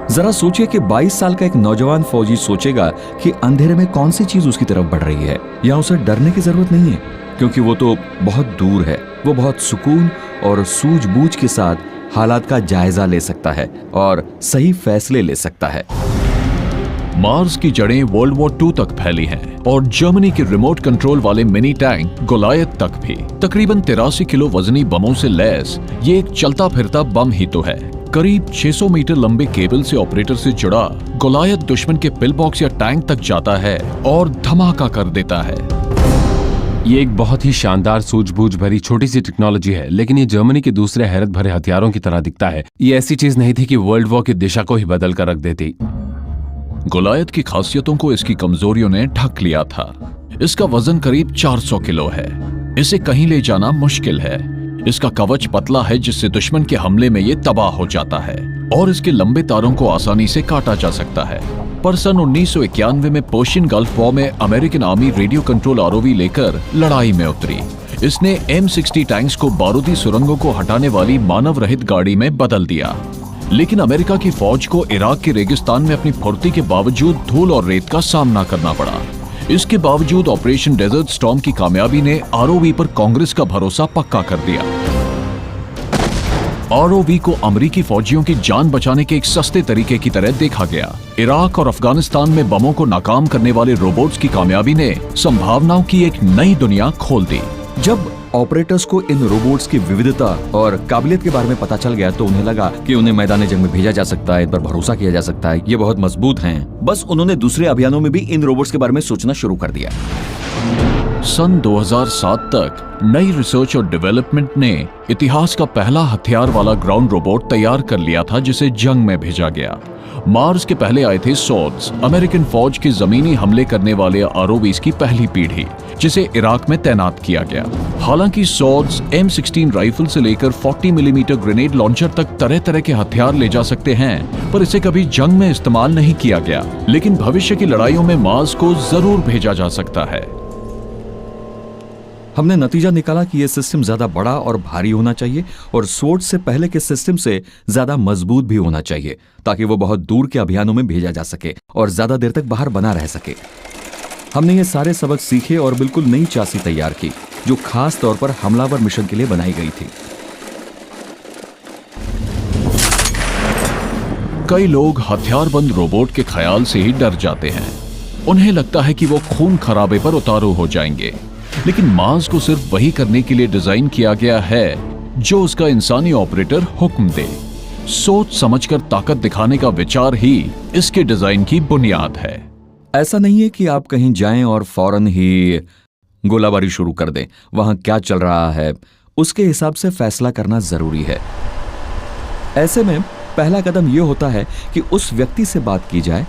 जरा सोचिए कि 22 साल का एक नौजवान फौजी सोचेगा कि अंधेरे में कौन सी चीज उसकी तरफ बढ़ रही है। यहाँ उसे डरने की जरूरत नहीं है, क्योंकि वो तो बहुत दूर है। वो बहुत सुकून और सूझबूझ के साथ हालात का जायजा ले सकता है और सही फैसले ले सकता है। मार्स की जड़ें वर्ल्ड वॉर 2 तक फैली हैं और जर्मनी के रिमोट कंट्रोल वाले मिनी टैंक गोलायत तक भी। तकरीबन 83 किलो वजनी बमों से लैस ये एक चलता फिरता बम ही तो है। करीब 600 मीटर लंबे केबल से ऑपरेटर से जुड़ा गोलायत दुश्मन के पिल बॉक्स या टैंक तक जाता है और धमाका कर देता है। ये एक बहुत ही शानदार सूझबूझ भरी छोटी सी टेक्नोलॉजी है, लेकिन ये जर्मनी के दूसरे हैरत भरे हथियारों की तरह दिखता है। ये ऐसी चीज नहीं थी कि वर्ल्ड वॉर की दिशा को ही बदल कर रख देती। गोलायत की खासियतों को इसकी कमजोरियों ने ढक लिया था। इसका वजन करीब 400 किलो है। इसे कहीं ले जाना मुश्किल है। इसका कवच पतला है, जिससे दुश्मन के हमले में ये तबाह हो जाता है, और इसके लंबे तारों को आसानी से काटा जा सकता है। पर सन 1991 में पर्शियन गल्फ वॉर में American army radio control ROV लेकर लड़ाई में उतरी। इसने M60 टैंक्स को बारूदी सुरंगों को हटाने वाली मानव रहित गाड़ी में बदल दिया। लेकिन अमेरिका की फौज को इराक के रेगिस्तान में अपनी फुर्ती के बावजूद धूल और रेत का सामना करना पड़ा। इसके बावजूद ऑपरेशन डेजर्ट स्टॉर्म की कामयाबी ने आरओवी पर कांग्रेस का भरोसा पक्का कर दिया। आरओवी को अमेरिकी फौजियों की जान बचाने के एक सस्ते तरीके की तरह देखा गया। इराक और अफगानिस्तान में बमों को नाकाम करने वाले रोबोट्स की कामयाबी ने संभावनाओं की एक नई दुनिया खोल दी। जब ऑपरेटर्स को इन रोबोट्स की विविधता और काबिलियत के बारे में पता चल गया, तो उन्हें लगा कि उन्हें मैदान जंग में भेजा जा सकता है, इन पर भरोसा किया जा सकता है, ये बहुत मजबूत हैं। बस उन्होंने दूसरे अभियानों में भी इन रोबोट्स के बारे में सोचना शुरू कर दिया। सन 2007 तक नई रिसर्च और डेवलपमेंट ने इतिहास का पहला हथियार वाला ग्राउंड रोबोट तैयार कर लिया था, जिसे जंग में भेजा गया। मार्स के पहले आए थे सॉर्ड्स, अमेरिकन फौज के जमीनी हमले करने वाले आरओवीज की पहली पीढ़ी, जिसे इराक में तैनात किया गया। हालांकि सॉर्ड्स M16 राइफल से लेकर 40 मिलीमीटर ग्रेनेड लॉन्चर तक तरह तरह के हथियार ले जा सकते हैं, पर इसे कभी जंग में इस्तेमाल नहीं किया गया। लेकिन भविष्य की लड़ाइयों में मार्स को जरूर भेजा जा सकता है। हमने नतीजा निकाला कि यह सिस्टम ज्यादा बड़ा और भारी होना चाहिए और स्वॉर्ड से पहले के सिस्टम से ज्यादा मजबूत भी होना चाहिए, ताकि वो बहुत दूर के अभियानों में भेजा जा सके और ज्यादा देर तक बाहर बना रह सके। हमने ये सारे सबक सीखे और बिल्कुल नई चासी तैयार की, जो खास तौर पर हमलावर मिशन के लिए बनाई गई थी। कई लोग हथियारबंद रोबोट के ख्याल से ही डर जाते हैं। उन्हें लगता है कि वो खून खराबे पर उतारू हो जाएंगे। लेकिन मार्स को सिर्फ वही करने के लिए डिजाइन किया गया है जो उसका इंसानी ऑपरेटर हुक्म दे। सोच समझकर ताकत दिखाने का विचार ही इसके डिजाइन की बुनियाद है। ऐसा नहीं है कि आप कहीं जाएं और फौरन ही गोलाबारी शुरू कर दें। वहां क्या चल रहा है उसके हिसाब से फैसला करना जरूरी है। ऐसे में पहला कदम यह होता है कि उस व्यक्ति से बात की जाए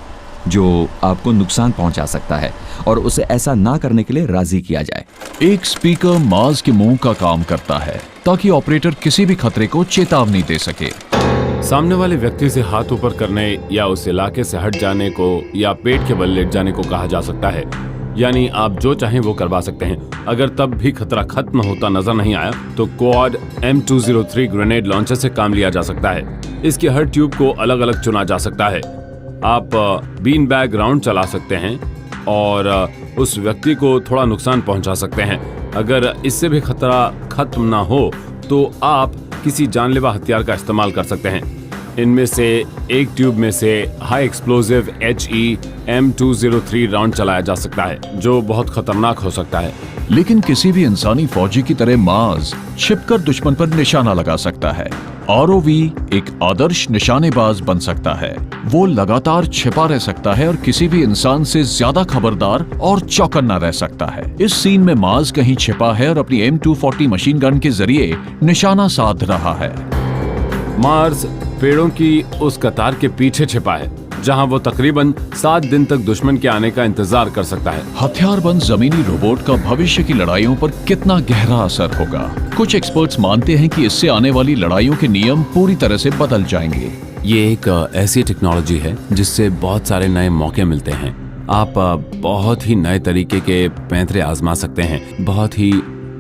जो आपको नुकसान पहुंचा सकता है, और उसे ऐसा ना करने के लिए राजी किया जाए। एक स्पीकर मार्स के मुंह का काम करता है, ताकि ऑपरेटर किसी भी खतरे को चेतावनी दे सके। सामने वाले व्यक्ति से हाथ ऊपर करने या उस इलाके से हट जाने को या पेट के बल लेट जाने को कहा जा सकता है। यानी आप जो चाहें वो करवा सकते हैं। अगर तब भी खतरा खत्म होता नजर नहीं आया तो क्वाड M203 ग्रेनेड लॉन्चर से काम लिया जा सकता है। इसकी हर ट्यूब को अलग अलग चुना जा सकता है। आप बीन बैग राउंड चला सकते हैं और उस व्यक्ति को थोड़ा नुकसान पहुंचा सकते हैं। अगर इससे भी खतरा खत्म ना हो तो आप किसी जानलेवा हथियार का इस्तेमाल कर सकते हैं। इनमें से एक ट्यूब में से high explosive HE M203 round चलाया जा सकता है, जो बहुत खतरनाक हो सकता है। लेकिन किसी भी इंसानी फौजी की तरह मार्स छिपकर दुश्मन पर निशाना लगा सकता है ROV एक आदर्श निशानेबाज बन सकता है। वो लगातार छिपा रह सकता है और किसी भी इंसान से ज्यादा खबरदार और चौकन्ना रह सकता है। इस सीन में मार्स कहीं छिपा है और अपनी M240 मशीन गन के जरिए निशाना साध रहा है। मार्स पेड़ों की उस कतार के पीछे छिपा है, जहां वो तकरीबन 7 दिन तक दुश्मन के आने का इंतजार कर सकता है। हथियारबंद जमीनी रोबोट का भविष्य की लड़ाइयों पर कितना गहरा असर होगा? कुछ एक्सपर्ट्स मानते हैं कि इससे आने वाली लड़ाइयों के नियम पूरी तरह से बदल जाएंगे। ये एक ऐसी टेक्नोलॉजी है जिससे बहुत सारे नए मौके मिलते हैं। आप बहुत ही नए तरीके के पैंतरे आजमा सकते हैं, बहुत ही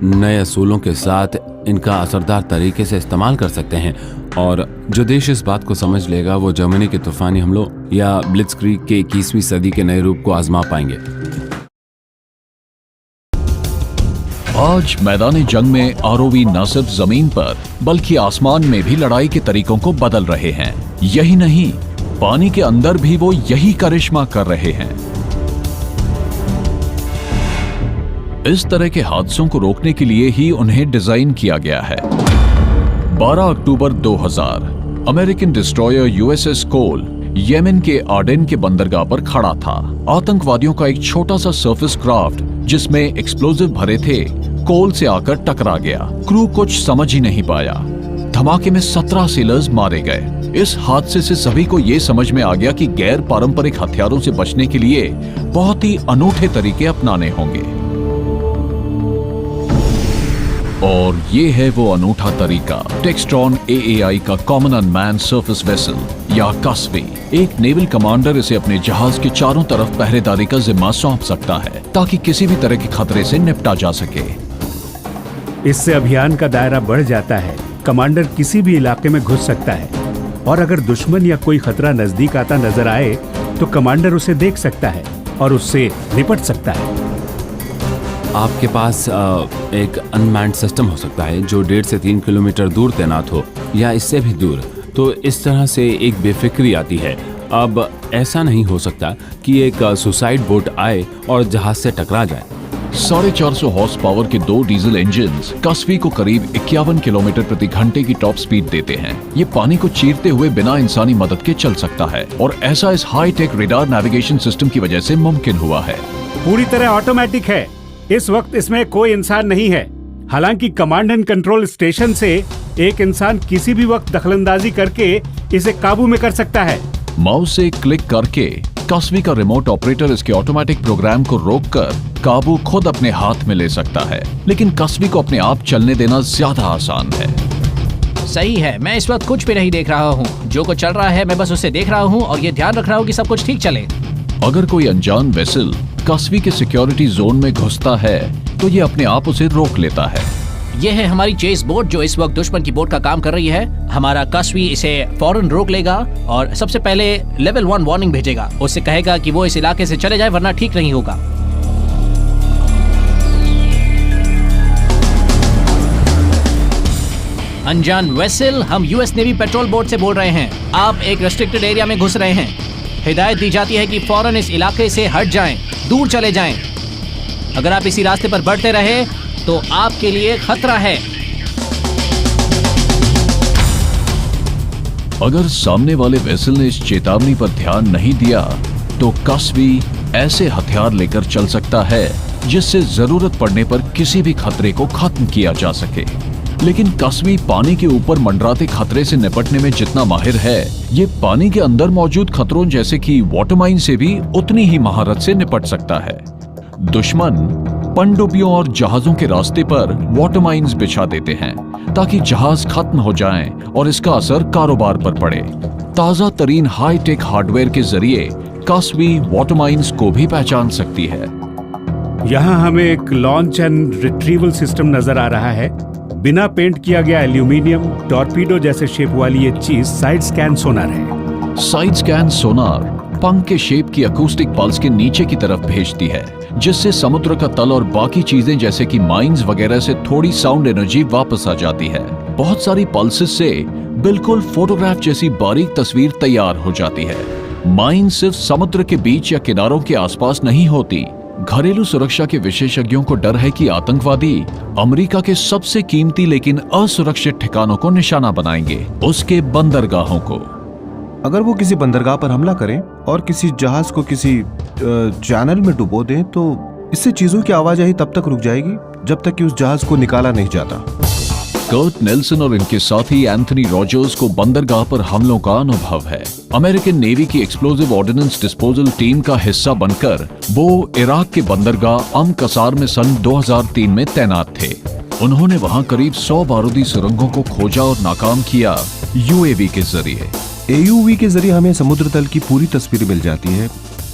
नए असूलों के साथ इनका असरदार तरीके से इस्तेमाल कर सकते हैं। और जो देश इस बात को समझ लेगा वो जर्मनी के तूफानी हमलों या ब्लिट्जक्रीग के 21वीं सदी के नए रूप को आजमा पाएंगे। आज मैदान जंग में ROV न सिर्फ जमीन पर बल्कि आसमान में भी लड़ाई के तरीकों को बदल रहे हैं। यही नहीं, पानी के अंदर भी वो यही करिश्मा कर रहे हैं। इस तरह के हादसों को रोकने के लिए ही उन्हें डिजाइन किया गया है। 12 अक्टूबर 2000 अमेरिकन डिस्ट्रॉयर USS कोल येमेन के आडेन के बंदरगाह पर खड़ा था। आतंकवादियों का एक छोटा सा सर्फेस क्राफ्ट जिसमें एक्सप्लोजिव भरे थे कोल से आकर टकरा गया। क्रू कुछ समझ ही नहीं पाया। धमाके में 17 सेलर्स मारे गए। इस हादसे से सभी को यह समझ में आ गया कि गैर पारंपरिक हथियारों से बचने के लिए बहुत ही अनूठे तरीके अपनाने होंगे। और ये है वो अनूठा तरीका, टेक्स्ट्रॉन AAI का कॉमन अनमैन सरफेस वेसल या कस्वी। एक नेवल कमांडर इसे अपने जहाज के चारों तरफ पहरेदारी का जिम्मा सौंप सकता है ताकि किसी भी तरह के खतरे से निपटा जा सके। इससे अभियान का दायरा बढ़ जाता है। कमांडर किसी भी इलाके में घुस सकता है और अगर दुश्मन या कोई खतरा नजदीक आता नजर आए तो कमांडर उसे देख सकता है और उससे निपट सकता है। आपके पास एक अनमैन्ड सिस्टम हो सकता है जो 1.5 से 3 किलोमीटर दूर तैनात हो या इससे भी दूर। तो इस तरह से एक बेफिक्री आती है। अब ऐसा नहीं हो सकता कि एक सुसाइड बोट आए और जहाज से टकरा जाए। 450 हॉर्स पावर के 2 डीजल इंजन्स कस्वी को करीब 51 किलोमीटर प्रति घंटे की टॉप स्पीड देते हैं। ये पानी को चीरते हुए बिना इंसानी मदद के चल सकता है और ऐसा इस high tech radar navigation system की वजह से मुमकिन हुआ है। पूरी तरह ऑटोमेटिक है। इस वक्त इसमें कोई इंसान नहीं है। हालांकि कमांड एंड कंट्रोल स्टेशन से एक इंसान किसी भी वक्त दखलंदाजी करके इसे काबू में कर सकता है। माउस से क्लिक करके कस्वी का रिमोट ऑपरेटर इसके ऑटोमेटिक प्रोग्राम को रोककर काबू खुद अपने हाथ में ले सकता है। लेकिन कस्वी को अपने आप चलने देना ज्यादा आसान है। सही है, मैं इस वक्त कुछ भी नहीं देख रहा हूँ। जो कुछ चल रहा है मैं बस उसे देख रहा हूँ और ये ध्यान रख रहा हूँ कि सब कुछ ठीक चले। अगर कोई अनजान वेसल कस्वी के सिक्योरिटी जोन में घुसता है तो ये अपने आप उसे रोक लेता है। ये है हमारी चेस बोट जो इस वक्त दुश्मन की बोट का काम कर रही है। हमारा कस्वी इसे फौरन रोक लेगा और सबसे पहले लेवल 1 वार्निंग भेजेगा। उससे कहेगा कि वो इस इलाके से चले जाए वरना ठीक नहीं होगा। अनजान वेसल, हम US नेवी पेट्रोल बोट से बोल रहे हैं। आप एक रेस्ट्रिक्टेड एरिया में घुस रहे हैं। हिदायत दी जाती है कि फौरन इस इलाके से हट जाएं, दूर चले जाएं। अगर आप इसी रास्ते पर बढ़ते रहे तो आपके लिए खतरा है। अगर सामने वाले वेसल ने इस चेतावनी पर ध्यान नहीं दिया तो कस्वी ऐसे हथियार लेकर चल सकता है जिससे जरूरत पड़ने पर किसी भी खतरे को खत्म किया जा सके। लेकिन कस्वी पानी के ऊपर मंडराते खतरे से निपटने में जितना माहिर है, ये पानी के अंदर मौजूद खतरों जैसे कि वाटर माइन से भी उतनी ही महारत से निपट सकता है। दुश्मन पनडुब्बियों और जहाजों के रास्ते पर वाटर माइन्स बिछा देते हैं ताकि जहाज खत्म हो जाएं और इसका असर कारोबार पर पड़े। ताजा तरीन हाई टेक हार्डवेयर के जरिए कस्वी वाटर माइन्स को भी पहचान सकती है। यहाँ हमें एक लॉन्च एंड रिट्रीवल सिस्टम नजर आ रहा है। बिना पेंट किया गया एल्यूमिनियम टॉर्पीडो जैसे शेप वाली ये चीज साइड स्कैन सोनार है। साइड स्कैन सोनार पंख के शेप की अकूस्टिक पल्स के नीचे की तरफ भेजती है, जिससे समुद्र का तल और बाकी चीजें जैसे कि माइंस वगैरह से थोड़ी साउंड एनर्जी वापस आ जाती है। बहुत सारी पल्सेस से बिल्कुल फोटोग्राफ जैसी बारीक तस्वीर तैयार हो जाती है। माइन सिर्फ समुद्र के बीच या किनारों के आसपास नहीं होती, घरेलू सुरक्षा के विशेषज्ञों को डर है कि आतंकवादी अमेरिका के सबसे कीमती लेकिन असुरक्षित ठिकानों को निशाना बनाएंगे, उसके बंदरगाहों को। अगर वो किसी बंदरगाह पर हमला करें और किसी जहाज को किसी चैनल में डुबो दें तो इससे चीजों की आवाजाही तब तक रुक जाएगी जब तक कि उस जहाज को निकाला नहीं जाता। कर्ट नेल्सन और इनके साथी एंथनी रॉजर्स को बंदरगाह पर हमलों का अनुभव है। अमेरिकन नेवी की एक्सप्लोजिव ऑर्डिनेंस डिस्पोजल टीम का हिस्सा बनकर वो इराक के बंदरगाह अम कसार में सन 2003 में तैनात थे। उन्होंने वहां करीब 100 बारूदी सुरंगों को खोजा और नाकाम किया यूएवी के जरिए। एयूवी के जरिए हमें समुद्र तल की पूरी तस्वीर मिल जाती है।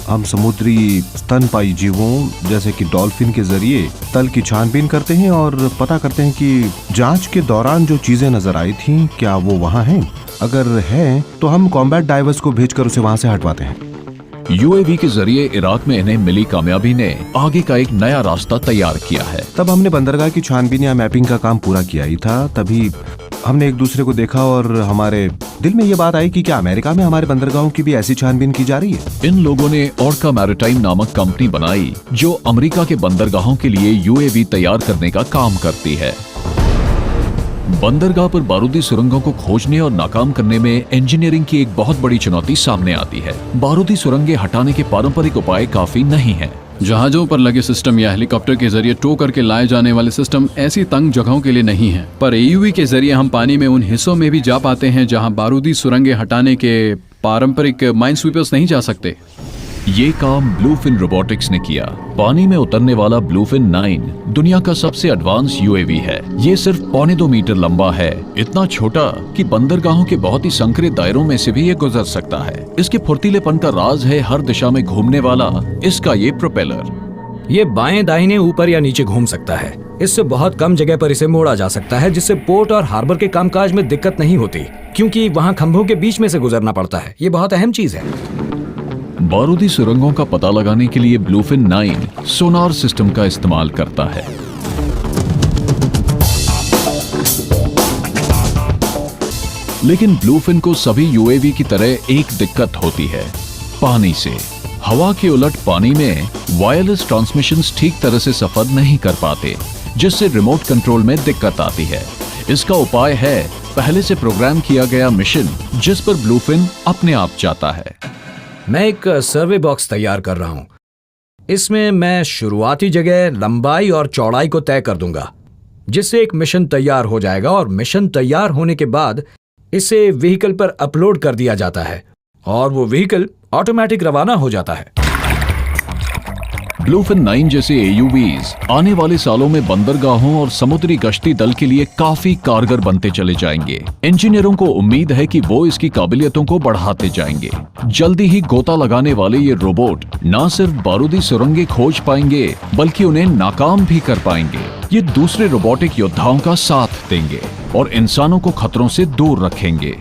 हम समुद्री स्तनपायी जीवों जैसे कि डॉल्फिन के जरिए तल की छानबीन करते हैं और पता करते हैं कि जांच के दौरान जो चीजें नजर आई थीं क्या वो वहां हैं। अगर है तो हम कॉम्बैट डाइवर्स को भेजकर उसे वहां से हटवाते हैं। यूएवी के जरिए इराक में इन्हें मिली कामयाबी ने आगे का एक नया रास्ता तैयार किया है। तब हमने बंदरगाह की छानबीन या मैपिंग का काम पूरा किया ही था, तभी हमने एक दूसरे को देखा और हमारे दिल में ये बात आई कि क्या अमेरिका में हमारे बंदरगाहों की भी ऐसी छानबीन की जा रही है। इन लोगों ने ऑर्का मैरिटाइम नामक कंपनी बनाई जो अमेरिका के बंदरगाहों के लिए यूएवी तैयार करने का काम करती है। बंदरगाह पर बारूदी सुरंगों को खोजने और नाकाम करने में इंजीनियरिंग की एक बहुत बड़ी चुनौती सामने आती है। बारूदी सुरंगें हटाने के पारंपरिक उपाय काफी नहीं हैं। जहाजों पर लगे सिस्टम या हेलीकॉप्टर के जरिए टो करके लाए जाने वाले सिस्टम ऐसी तंग जगहों के लिए नहीं है, पर एयूवी के जरिए हम पानी में उन हिस्सों में भी जा पाते हैं जहां बारूदी सुरंगें हटाने के पारंपरिक माइन स्वीपर्स नहीं जा सकते। ये काम ब्लूफिन रोबोटिक्स ने किया। पानी में उतरने वाला ब्लूफिन 9 दुनिया का सबसे एडवांस यूएवी है। ये सिर्फ 1.25 मीटर लंबा है, इतना छोटा कि बंदरगाहों के बहुत ही संकरे दायरों में से भी ये गुजर सकता है। इसके फुर्तीलेपन का राज है हर दिशा में घूमने वाला इसका ये प्रोपेलर। ये बाएं दाहिने ऊपर या नीचे घूम सकता है। इससे बहुत कम जगह पर इसे मोड़ा जा सकता है, जिससे पोर्ट और हार्बर के कामकाज में दिक्कत नहीं होती, क्योंकि वहाँ खंभों के बीच में से गुजरना पड़ता है। ये बहुत अहम चीज है। बारूदी सुरंगों का पता लगाने के लिए ब्लूफिन 9 सोनार सिस्टम का इस्तेमाल करता है। लेकिन ब्लूफिन को सभी यूएवी की तरह एक दिक्कत होती है, पानी से। हवा के उलट पानी में वायरलेस ट्रांसमिशंस ठीक तरह से सफर नहीं कर पाते, जिससे रिमोट कंट्रोल में दिक्कत आती है। इसका उपाय है पहले से प्रोग्राम किया गया मिशन जिस पर ब्लूफिन अपने आप जाता है। मैं एक सर्वे बॉक्स तैयार कर रहा हूं। इसमें मैं शुरुआती जगह, लंबाई और चौड़ाई को तय कर दूंगा, जिससे एक मिशन तैयार हो जाएगा और मिशन तैयार होने के बाद इसे व्हीकल पर अपलोड कर दिया जाता है और वो व्हीकल ऑटोमेटिक रवाना हो जाता है। ब्लूफिन 9 जैसे एयूवीज आने वाले सालों में बंदरगाहों और समुद्री गश्ती दल के लिए काफी कारगर बनते चले जाएंगे। इंजीनियरों को उम्मीद है कि वो इसकी काबिलियतों को बढ़ाते जाएंगे। जल्दी ही गोता लगाने वाले ये रोबोट न सिर्फ बारूदी सुरंगें खोज पाएंगे बल्कि उन्हें नाकाम भी कर पाएंगे। ये दूसरे रोबोटिक योद्धाओं का साथ देंगे और इंसानों को खतरों से दूर रखेंगे।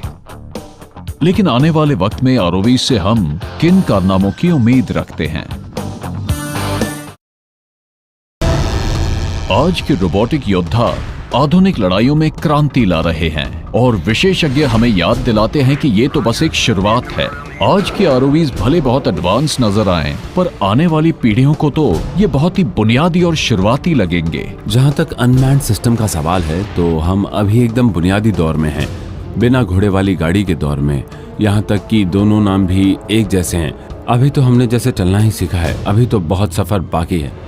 लेकिन आने वाले वक्त में आरओवी से हम किन कारनामों की उम्मीद रखते हैं? आज के रोबोटिक योद्धा आधुनिक लड़ाइयों में क्रांति ला रहे हैं और विशेषज्ञ हमें याद दिलाते हैं कि ये तो बस एक शुरुआत है। आज के आरओवीज भले बहुत एडवांस नजर आएं, पर आने वाली पीढ़ियों को तो ये बहुत ही बुनियादी और शुरुआती लगेंगे। जहाँ तक अनमैन्ड सिस्टम का सवाल है तो हम अभी एकदम बुनियादी दौर में हैं, बिना घोड़े वाली गाड़ी के दौर में। यहाँ तक कि दोनों नाम भी एक जैसे हैं। अभी तो हमने जैसे चलना ही सीखा है, अभी तो बहुत सफर बाकी है।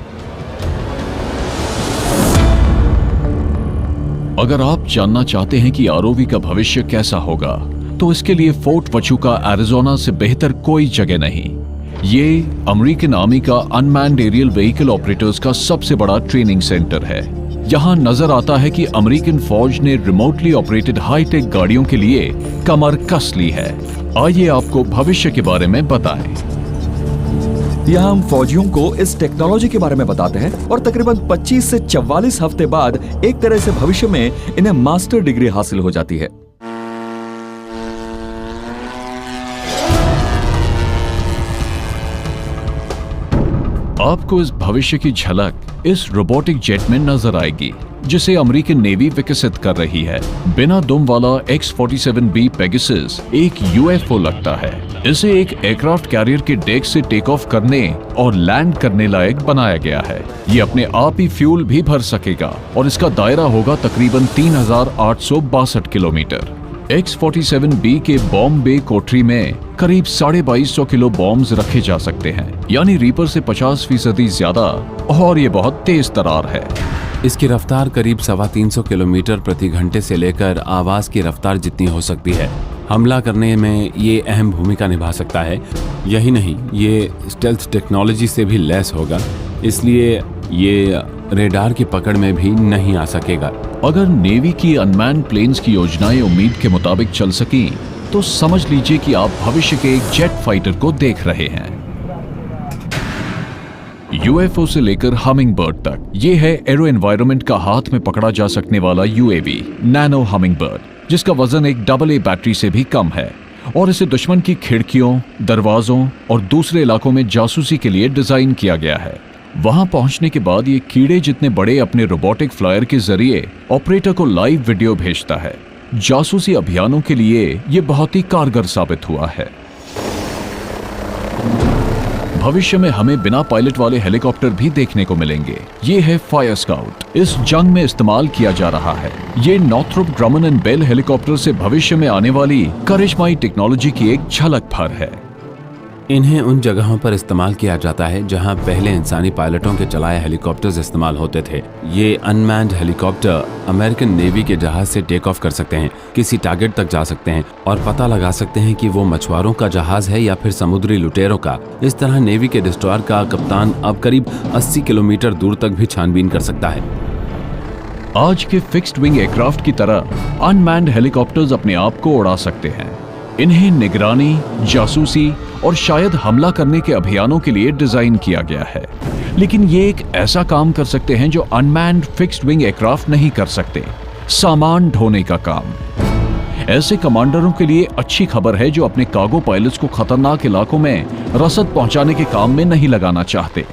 अगर आप जानना चाहते हैं कि आरओवी का भविष्य कैसा होगा तो इसके लिए फोर्ट वचुका एरिजोना से बेहतर कोई जगह नहीं। ये अमेरिकन आर्मी का अनमैन्ड एरियल व्हीकल ऑपरेटर्स का सबसे बड़ा ट्रेनिंग सेंटर है। यहाँ नजर आता है कि अमेरिकन फौज ने रिमोटली ऑपरेटेड हाईटेक गाड़ियों के लिए कमर कस ली है। आइए आपको भविष्य के बारे में बताएं। यहाँ हम फौजियों को इस टेक्नोलॉजी के बारे में बताते हैं और तकरीबन 25 से 44 हफ्ते बाद एक तरह से भविष्य में इन्हें मास्टर डिग्री हासिल हो जाती है। आपको इस भविष्य की झलक इस रोबोटिक जेट में नजर आएगी। जिसे अमेरिकी नेवी विकसित कर रही है। बिना दुम वाला X-47B पेगासस एक यूएफओ लगता है। इसे एक एयरक्राफ्ट कैरियर के डेक से टेक ऑफ करने और लैंड करने लायक बनाया गया है। ये अपने आप ही फ्यूल भी भर सकेगा और इसका दायरा होगा तकरीबन 3862 किलोमीटर। X-47B के बॉम्ब बे कोठरी में करीब 2250 किलो बॉम्ब्स रखे जा सकते हैं, यानी रीपर से 50% ज्यादा, और ये बहुत तेज तरार है। इसकी रफ्तार करीब 350 किलोमीटर प्रति घंटे से लेकर आवाज की रफ्तार जितनी हो सकती है। हमला करने में ये अहम भूमिका निभा सकता है। यही नहीं, ये स्टेल्थ टेक्नोलॉजी से भी लैस होगा, इसलिए ये रेडार की पकड़ में भी नहीं आ सकेगा। अगर नेवी की अनमैन्ड प्लेन्स की योजनाएं उम्मीद के मुताबिक चल सकी तो समझ लीजिए कि आप भविष्य के एक जेट फाइटर को देख रहे हैं। यूएफओ से लेकर हमिंग बर्ड तक ये है एरो एनवायरनमेंट का हाथ में पकड़ा जा सकने वाला यूएवी नैनो हमिंग बर्ड, जिसका वजन एक AA बैटरी से भी कम है और इसे दुश्मन की खिड़कियों, दरवाजों और दूसरे इलाकों में जासूसी के लिए डिजाइन किया गया है। वहां पहुंचने के बाद ये कीड़े जितने बड़े अपने रोबोटिक फ्लायर के जरिए ऑपरेटर को लाइव वीडियो भेजता है। जासूसी अभियानों के लिए ये बहुत ही कारगर साबित हुआ है। भविष्य में हमें बिना पायलट वाले हेलीकॉप्टर भी देखने को मिलेंगे। ये है फायर स्काउट, इस जंग में इस्तेमाल किया जा रहा है। ये नॉर्थरोप ग्रमन एंड बेल हेलीकॉप्टर से भविष्य में आने वाली करिश्माई टेक्नोलॉजी की एक झलक भर है। इन्हें उन जगहों पर इस्तेमाल किया जाता है जहां पहले इंसानी पायलटों के चलाए हेलीकॉप्टर्स इस्तेमाल होते थे। ये अनमैन्ड हेलीकॉप्टर अमेरिकन नेवी के जहाज से टेक ऑफ कर सकते हैं, किसी टारगेट तक जा सकते हैं और पता लगा सकते हैं कि वो मछुआरों का जहाज है या फिर समुद्री लुटेरों का। इस तरह नेवी के डिस्ट्रॉयर का कप्तान अब करीब 80 किलोमीटर दूर तक भी छानबीन कर सकता है। आज के फिक्स्ड विंग एयरक्राफ्ट की तरह अनमैन्ड हेलीकॉप्टर्स अपने आप को उड़ा सकते हैं। इन्हें निगरानी, जासूसी और शायद हमला करने के अभियानों के लिए डिजाइन किया गया है, लेकिन ये एक ऐसा काम कर सकते हैं जो अनमैन्ड फिक्स्ड विंग एयरक्राफ्ट नहीं कर सकते, सामान ढोने का काम। ऐसे कमांडरों के लिए अच्छी खबर है जो अपने कार्गो पायलट्स को खतरनाक इलाकों में रसद पहुंचाने के काम में नहीं लगाना चाहते।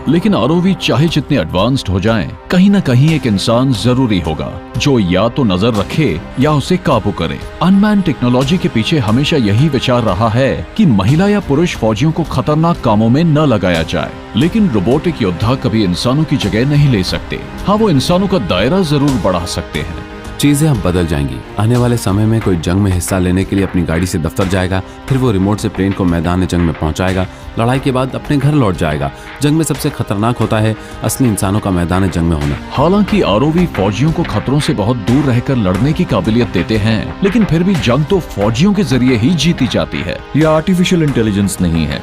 लेकिन आरओवी चाहे जितने एडवांस्ड हो जाएं, कहीं ना कहीं एक इंसान जरूरी होगा जो या तो नजर रखे या उसे काबू करे। अनमैन्ड टेक्नोलॉजी के पीछे हमेशा यही विचार रहा है कि महिला या पुरुष फौजियों को खतरनाक कामों में न लगाया जाए, लेकिन रोबोटिक योद्धा कभी इंसानों की जगह नहीं ले सकते। हाँ, वो इंसानों का दायरा जरूर बढ़ा सकते हैं। चीजें अब बदल जाएंगी। आने वाले समय में कोई जंग में हिस्सा लेने के लिए अपनी गाड़ी से दफ्तर जाएगा, फिर वो रिमोट से प्लेन को मैदान जंग में पहुंचाएगा, लड़ाई के बाद अपने घर लौट जाएगा। जंग में सबसे खतरनाक होता है असली इंसानों का मैदान जंग में होना। हालांकि आरओवी फौजियों को खतरों से बहुत दूर रहकर लड़ने की काबिलियत देते हैं, लेकिन फिर भी जंग तो फौजियों के जरिए ही जीती जाती है। यह आर्टिफिशियल इंटेलिजेंस नहीं है,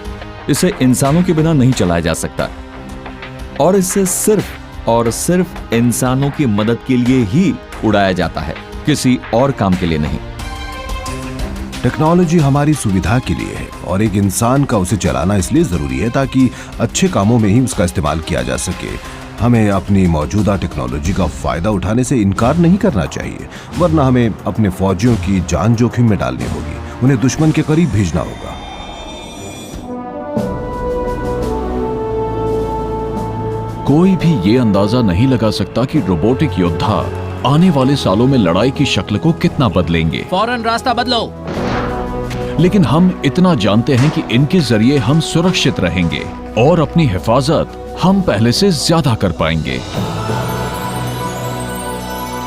इसे इंसानों के बिना नहीं चलाया जा सकता और इसे सिर्फ और सिर्फ इंसानों की मदद के लिए ही उड़ाया जाता है, किसी और काम के लिए नहीं। टेक्नोलॉजी हमारी सुविधा के लिए है और एक इंसान का उसे चलाना इसलिए जरूरी है ताकि अच्छे कामों में ही उसका इस्तेमाल किया जा सके। हमें अपनी मौजूदा टेक्नोलॉजी का फायदा उठाने से इनकार नहीं करना चाहिए, वरना हमें अपने फौजियों की जान जोखिम में डालनी होगी, उन्हें दुश्मन के करीब भेजना होगा। कोई भी ये अंदाजा नहीं लगा सकता कि रोबोटिक योद्धा आने वाले सालों में लड़ाई की शक्ल को कितना बदलेंगे। फौरन रास्ता बदलो। लेकिन हम इतना जानते हैं कि इनके जरिए हम सुरक्षित रहेंगे और अपनी हिफाजत हम पहले से ज्यादा कर पाएंगे।